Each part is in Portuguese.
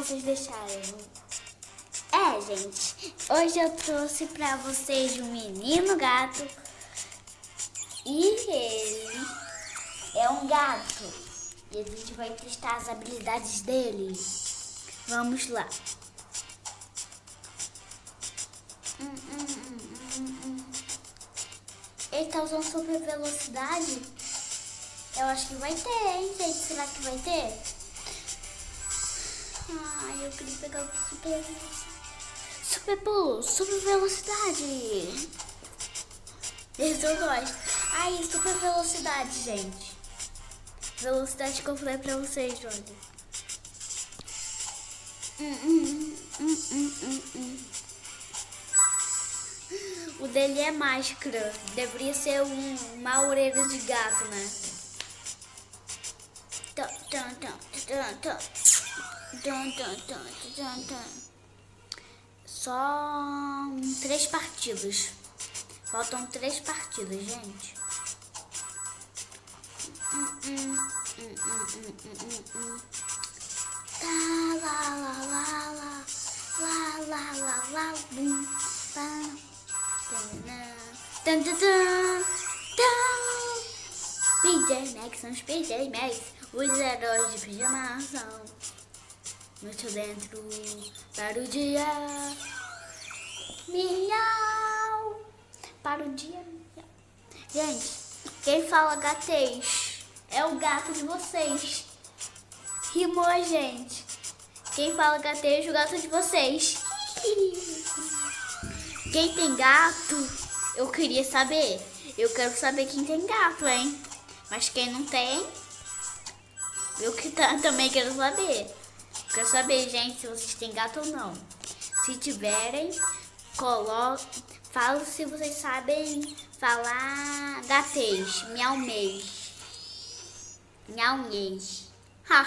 vocês deixarem. Gente, hoje eu trouxe pra vocês um menino gato. E ele é um gato. E a gente vai testar as habilidades dele. Vamos lá. Ele tá usando super velocidade? Eu acho que vai ter, hein, gente? Será que vai ter? Ai, eu queria pegar o super velocidade. Super pulo, super velocidade. Esse eu gosto. Ai, super velocidade, gente. Velocidade que eu falei pra vocês, olha. O dele é máscara. Deveria ser uma orelha de gato, né? Só 3 partidas. Faltam 3 partidas, gente. PJ Masks são os PJ Masks, os heróis de pijamação. Muito dentro para o dia. Miau. Para o dia. Miau. Gente, quem fala gatês é o gato de vocês. Rimou, gente. Quem fala gatês é o gato de vocês. Quem tem gato, eu queria saber. Eu quero saber quem tem gato, hein? Mas quem não tem, eu também quero saber. Quero saber, gente, se vocês têm gato ou não. Se tiverem, fala se vocês sabem falar gatês, miau-mês. Miau-mês. Ha.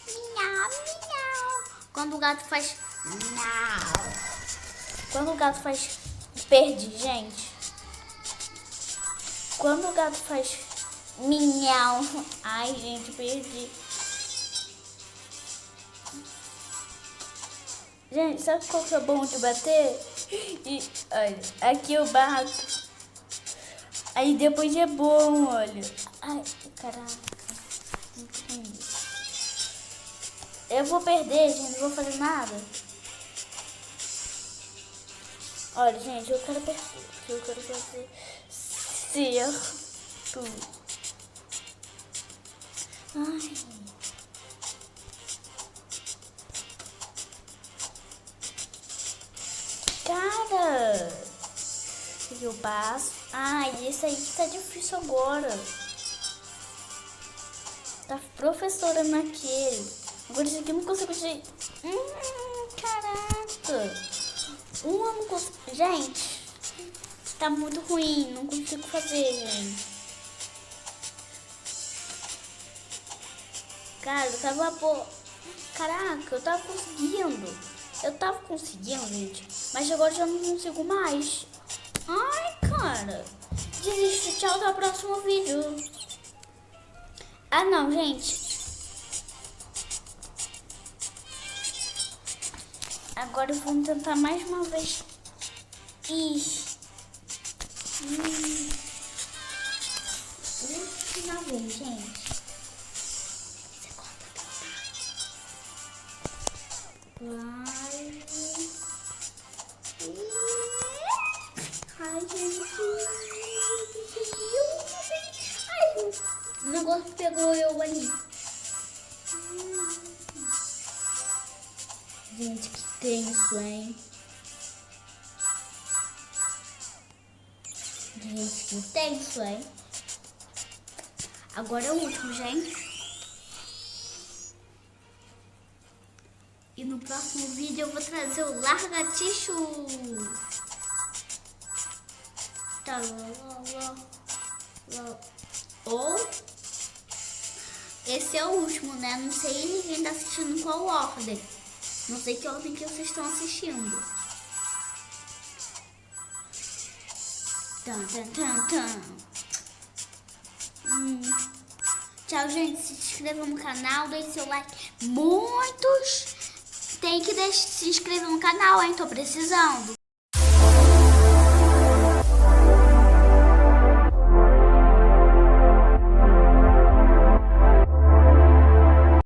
Miau, miau. Quando o gato faz miau. Quando o gato faz... Perdi, gente. Quando o gato faz miau. Ai, gente, perdi. Gente, sabe qual que é bom de bater? E, olha, aqui eu bato. Aí depois é bom, olha. Ai, caraca. Eu vou perder, gente. Não vou fazer nada. Olha, gente, eu quero perder. Eu quero fazer certo. Ai. Cara. Eu passo. Ai, esse aí que tá difícil agora. Tá professora naquele. Agora esse aqui eu não consigo de jeito. Caraca. Eu não consigo. Gente, tá muito ruim. Não consigo fazer, gente. Cara, eu tava... Caraca, eu tava conseguindo. Eu tava conseguindo, gente. Mas agora já não consigo mais. Ai, cara. Desisto. Tchau, até o próximo vídeo. Ah, não, gente. Agora vamos tentar mais uma vez. Última vez, gente. Você conta vai. Ai, gente. Ai, o negócio pegou eu ali. Gente, que tenso, hein? Gente, que tenso, hein? Agora é o último, gente. E no próximo vídeo eu vou trazer o largaticho. Tá, ou esse é o último, né? Não sei quem tá assistindo em qual ordem. Não sei que ordem que vocês estão assistindo. Tchau, gente. Se inscrevam no canal, deixe seu like. Muitos tem que se inscrever no canal, hein? Tô precisando.